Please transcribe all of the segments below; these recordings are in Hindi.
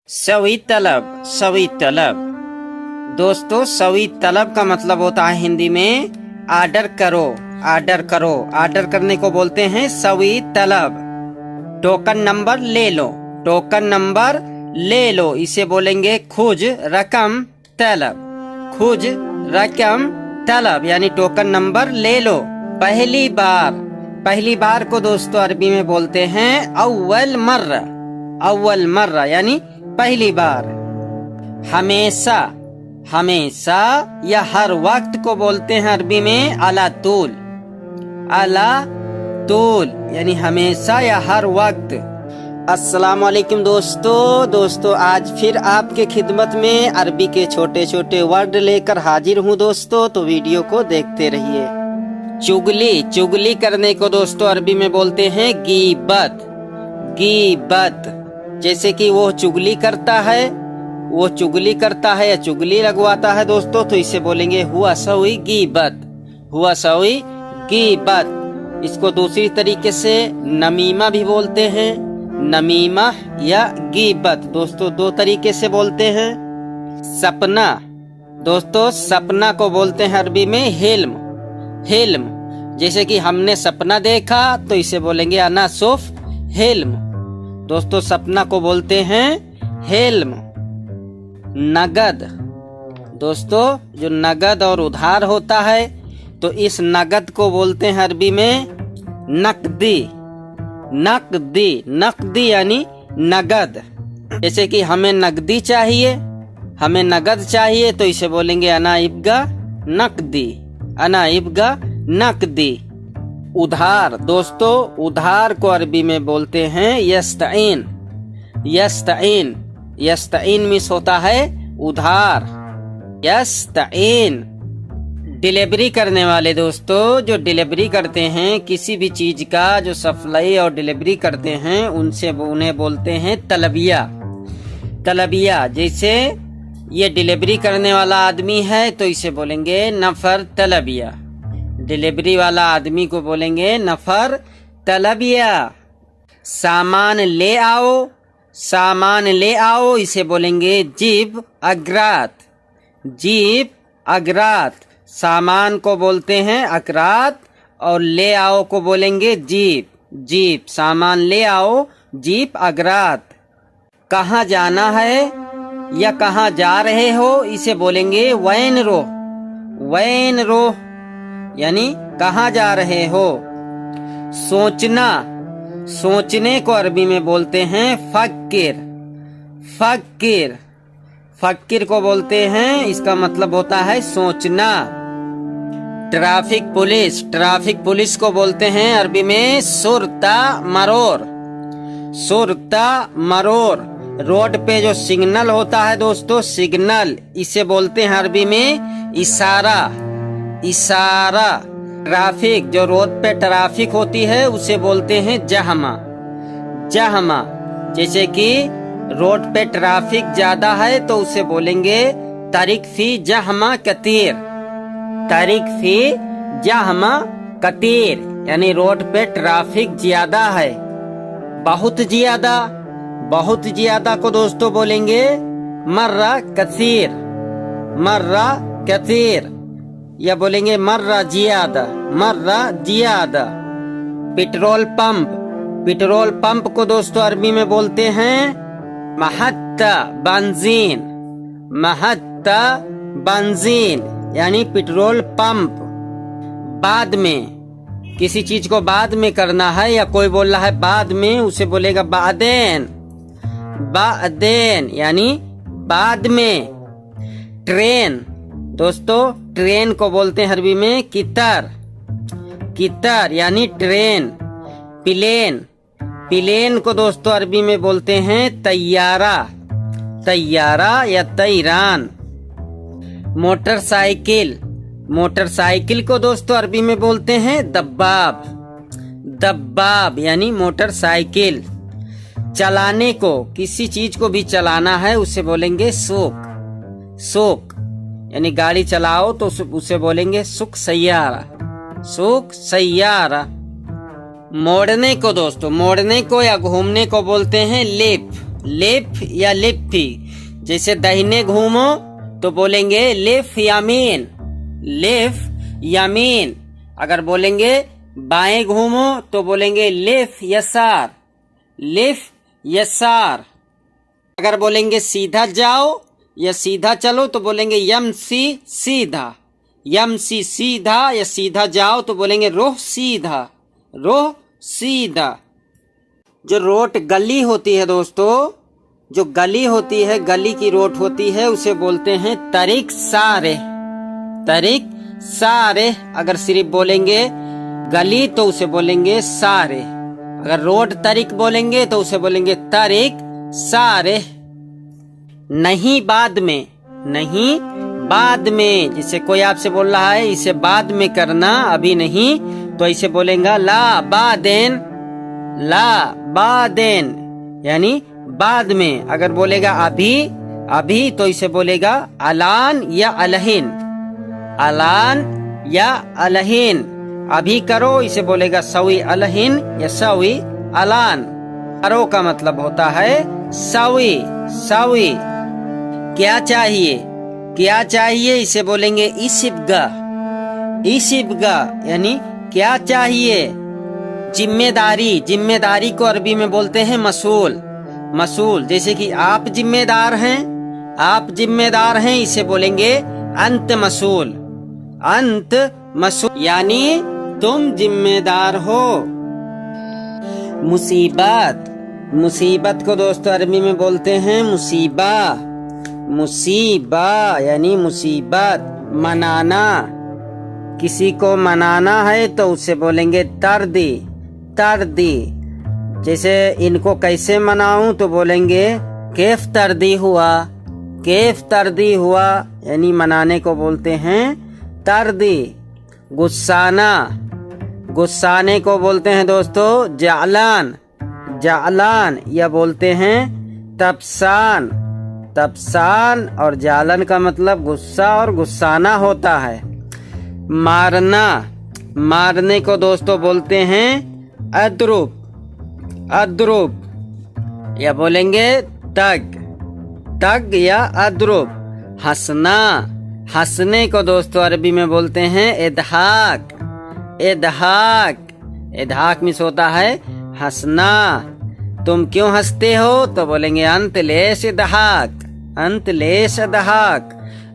सवी तलब, सवी तलब। दोस्तों सवी तलब का मतलब होता है हिंदी में आर्डर करो, आर्डर करो। आर्डर करने को बोलते हैं सवी तलब। टोकन नंबर ले लो, टोकन नंबर ले लो, इसे बोलेंगे खुज रकम तलब, खुज रकम तलब, यानी टोकन नंबर ले लो। पहली बार, पहली बार को दोस्तों अरबी में बोलते हैं अव्वल मर्रा, अव्वल मर्रा यानी पहली बार। हमेशा, हमेशा या हर वक्त को बोलते हैं अरबी में अला तूल, अला तूल यानी हमेशा या हर वक्त। अस्सलाम वालेकुम दोस्तों, आज फिर आपके खिदमत में अरबी के छोटे छोटे वर्ड लेकर हाजिर हूँ दोस्तों, तो वीडियो को देखते रहिए। चुगली, चुगली करने को दोस्तों अरबी में बोलते हैं गीबत, गीबत। जैसे कि वो चुगली करता है, वो चुगली करता है या चुगली लगवाता है दोस्तों, तो इसे बोलेंगे हुआ सवी गीबत, हुआ सवी गीबत। इसको दूसरी तरीके से नमीमा भी बोलते हैं, नमीमा या गीबत। दोस्तों दो तरीके से बोलते हैं। सपना, दोस्तों सपना को बोलते हैं अरबी में हिल्म, हिल्म। जैसे कि हमने सपना देखा तो इसे बोलेंगे अना सुफ हिल्म। दोस्तों सपना को बोलते हैं हिल्म। नगद, दोस्तों जो नगद और उधार होता है तो इस नगद को बोलते हैं अरबी में नकदी, नकदी, नकदी यानी नगद। जैसे कि हमें नकदी चाहिए, हमें नगद चाहिए तो इसे बोलेंगे अना इब्गा नकदी, अना इब्गा नकदी। उधार, दोस्तों उधार को अरबी में बोलते हैं यस्तईन, यस्तईन, यस्तईन मीन्स होता है उधार, यस्तईन। डिलीवरी करने वाले दोस्तों जो डिलीवरी करते हैं किसी भी चीज का, जो सप्लाई और डिलीवरी करते हैं उनसे उन्हें बोलते हैं तलबिया, तलबिया। जैसे ये डिलीवरी करने वाला आदमी है तो इसे बोलेंगे नफर तलबिया, डिलीवरी वाला आदमी को बोलेंगे नफर तलबिया। सामान ले आओ, सामान ले आओ, इसे बोलेंगे जीब अगरात, जीब अगरात। सामान को बोलते हैं अकरात और ले आओ को बोलेंगे जीप, जीप। सामान ले आओ, जीप अगरात। कहाँ जाना है या कहाँ जा रहे हो इसे बोलेंगे वैन रो, वैन रो यानी कहाँ जा रहे हो। सोचना, सोचने को अरबी में बोलते हैं फक्किर, फक्किर, फक्किर को बोलते हैं, इसका मतलब होता है सोचना। ट्रैफिक पुलिस, ट्रैफिक पुलिस को बोलते हैं अरबी में सुरता मरोर, सुरता मरोर। रोड पे जो सिग्नल होता है दोस्तों, सिग्नल, इसे बोलते हैं अरबी में इशारा, इशारा। ट्रैफिक, जो रोड पे ट्रैफिक होती है उसे बोलते हैं जहमा, जहमा। जैसे कि रोड पे ट्रैफिक ज्यादा है तो उसे बोलेंगे तारिक फी जहमा कतीर, तारिक फी जहमा कतीर यानी रोड पे ट्रैफिक ज्यादा है। बहुत ज्यादा, बहुत ज्यादा को दोस्तों बोलेंगे मर्रा कसीर, मर्रा कसीर, या बोलेंगे मर्रा जियादा, मर्रा जियादा। पेट्रोल पंप, पेट्रोल पंप को दोस्तों अरबी में बोलते हैं महत्ता बंजीन, महत्ता बंजीन यानी पेट्रोल पंप। बाद में, किसी चीज को बाद में करना है या कोई बोल रहा है बाद में, उसे बोलेगा बादेन, बादेन यानी बाद में। ट्रेन, दोस्तों ट्रेन को बोलते हैं अरबी में कितर, कितर यानी ट्रेन। प्लेन, प्लेन को दोस्तों अरबी में बोलते हैं तैयारा, तैयारा या तैरान। मोटरसाइकिल, मोटरसाइकिल को दोस्तों अरबी में बोलते हैं दब्बाब, दब्बाब यानी मोटरसाइकिल। चलाने को, किसी चीज को भी चलाना है उसे बोलेंगे सूक, सूक यानी गाड़ी चलाओ तो उसे बोलेंगे सुख सैयारा, सुख सैयारा। मोड़ने को दोस्तों, मोड़ने को या घूमने को बोलते हैं लेप, लिफ या लिफ्फी। जैसे दाहिने घूमो तो बोलेंगे लिफ यमीन, लिफ यमीन। अगर बोलेंगे बाएं घूमो तो बोलेंगे लिफ यसार, लिफ यसार। अगर बोलेंगे सीधा जाओ या सीधा चलो तो बोलेंगे यमसी सीधा, यमसी सीधा। या सीधा जाओ तो बोलेंगे रोह सीधा, रोह सीधा। जो रोड गली होती है दोस्तों, जो गली होती है, गली की रोड होती है, उसे बोलते हैं तरीक सारे, तरीक सारे। अगर सिर्फ बोलेंगे गली तो उसे बोलेंगे सारे। अगर रोड तरीक बोलेंगे तो उसे बोलेंगे तरीक सारे। नहीं बाद में, नहीं बाद में। जैसे कोई आपसे बोल रहा है इसे बाद में करना, अभी नहीं, तो इसे बोलेगा ला बादेन, ला बादेन यानी बाद में। अगर बोलेगा अभी, अभी, तो इसे बोलेगा अलान या अलहीन, अलान या अलहीन। अभी करो इसे बोलेगा सवी अलहीन या सवी अलान। करो का मतलब होता है सवी, सवी। क्या चाहिए, क्या चाहिए, इसे बोलेंगे इसिबगा, इसिबगा यानी क्या चाहिए। जिम्मेदारी, जिम्मेदारी को अरबी में बोलते हैं मसूल, मसूल। जैसे कि आप जिम्मेदार हैं, आप जिम्मेदार हैं, इसे बोलेंगे अंत मसूल, अंत मसूल यानी तुम जिम्मेदार हो। मुसीबत, मुसीबत को दोस्तों अरबी में बोलते हैं मुसीबा, मुसीबा यानी मुसीबत। मनाना, किसी को मनाना है तो उसे बोलेंगे तर्दी, तर्दी। जैसे इनको कैसे मनाऊं तो बोलेंगे कैफ तर्दी हुआ, कैफ तर्दी हुआ यानी मनाने को बोलते हैं तर्दी। गुस्साना, गुस्साने को बोलते हैं दोस्तों जालान, जालान या बोलते हैं तपसान, तपसान। और जालन का मतलब गुस्सा और गुस्साना होता है। मारना, मारने को दोस्तों बोलते हैं अद्रुब, अद्रुब या बोलेंगे तग, तग या अद्रुब। हंसना, हंसने को दोस्तों अरबी में बोलते हैं इदहाक, इदहाक। इदहाक मीन्स होता है हंसना। तुम क्यों हंसते हो तो बोलेंगे अंत लेश इदहाक, अंत लेश इदहाक।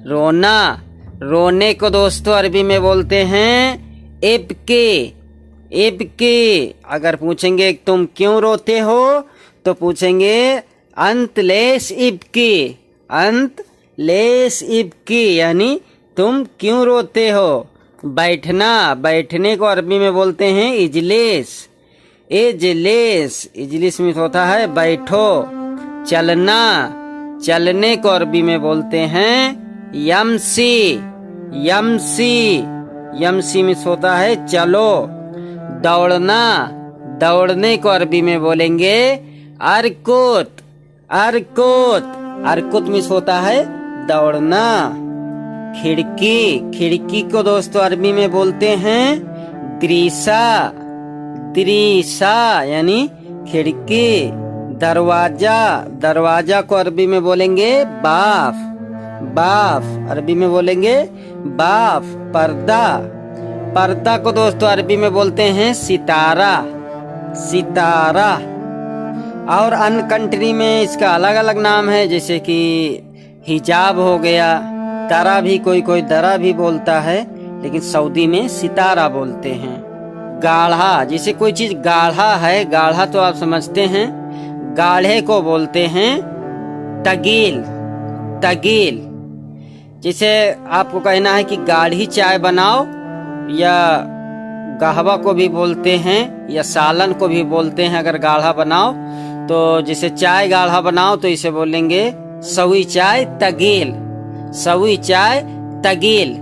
रोना, रोने को दोस्तों अरबी में बोलते हैं इब्के, इब्के। अगर पूछेंगे तुम क्यों रोते हो तो पूछेंगे अंत लेश इब्के, अंत लेश इब्की यानी तुम क्यों रोते हो। बैठना, बैठने को अरबी में बोलते हैं इजलिस, इजलिस। इजलिस में होता है बैठो। चलना, चलने को अरबी में बोलते हैं यमसी, यमसी, यमसी में होता है चलो। दौड़ना, दौड़ने को अरबी में बोलेंगे अरकुत, अरकुत। अरकुत में होता है दौड़ना। खिड़की, खिड़की को दोस्तों अरबी में बोलते हैं द्रीसा, द्रीसा यानी खिड़की। दरवाजा, दरवाजा को अरबी में बोलेंगे बाफ, बाफ। अरबी में बोलेंगे बाफ। पर्दा, पर्दा को दोस्तों अरबी में बोलते हैं सितारा, सितारा। और अन्य कंट्री में इसका अलग अलग नाम है, जैसे कि हिजाब हो गया। दरा भी कोई कोई दरा भी बोलता है, लेकिन सऊदी में सितारा बोलते हैं। गाढ़ा, जैसे कोई चीज गाढ़ा है, गाढ़ा तो आप समझते हैं, गाढ़े को बोलते हैं तगील, तगील। जैसे आपको कहना है कि गाढ़ी चाय बनाओ, या गाहवा को भी बोलते हैं, या सालन को भी बोलते हैं। अगर गाढ़ा बनाओ तो जैसे चाय गाढ़ा बनाओ तो इसे बोलेंगे सवी चाय तगील, सवी चाय तगील।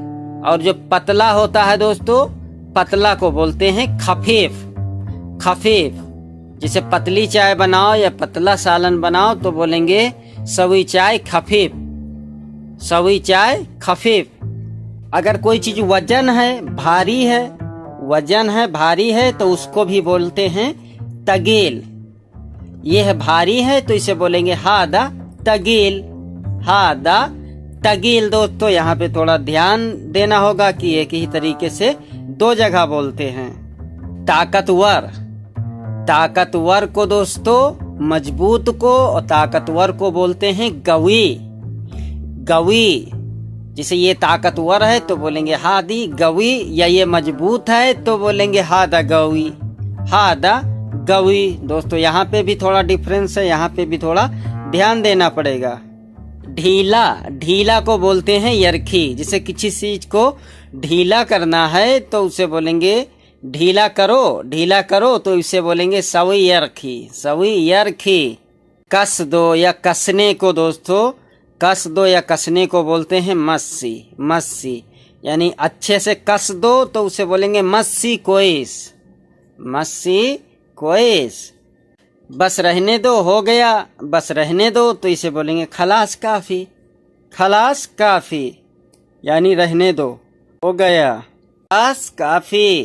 और जो पतला होता है दोस्तों, पतला को बोलते हैं खफीफ, खफीफ। जैसे पतली चाय बनाओ या पतला सालन बनाओ तो बोलेंगे सवी चाय खफीफ, सवी चाय खफीफ। अगर कोई चीज वजन है, भारी है, वजन है, भारी है, तो उसको भी बोलते हैं तगील। ये है भारी है तो इसे बोलेंगे हादा तगील, हादा तगील। दोस्तों यहाँ पे थोड़ा ध्यान देना होगा कि एक ही तरीके से दो जगह बोलते हैं। ताकतवर, ताकतवर को दोस्तों मजबूत को और ताकतवर को बोलते हैं गवी, गवी। जैसे ये ताकतवर है तो बोलेंगे हादी गवी, या ये मजबूत है तो बोलेंगे हादा गवी, हादा गवी। दोस्तों यहाँ पे भी थोड़ा डिफरेंस है, यहाँ पे भी थोड़ा ध्यान देना पड़ेगा। ढीला, ढीला को बोलते हैं यरखी। जैसे किसी चीज को ढीला करना है तो उसे बोलेंगे ढीला करो, ढीला करो तो इसे बोलेंगे सवी यरखी, सवी यरखी। कस दो या कसने को दोस्तों, कस दो या कसने को बोलते हैं मस्सी, मस्सी। यानी अच्छे से कस दो तो उसे बोलेंगे मस्सी कोइस, मस्सी कोइस। बस रहने दो, हो गया, बस रहने दो तो इसे बोलेंगे खलास काफी, खलास काफी। यानी रहने दो, हो गया, खलास काफी।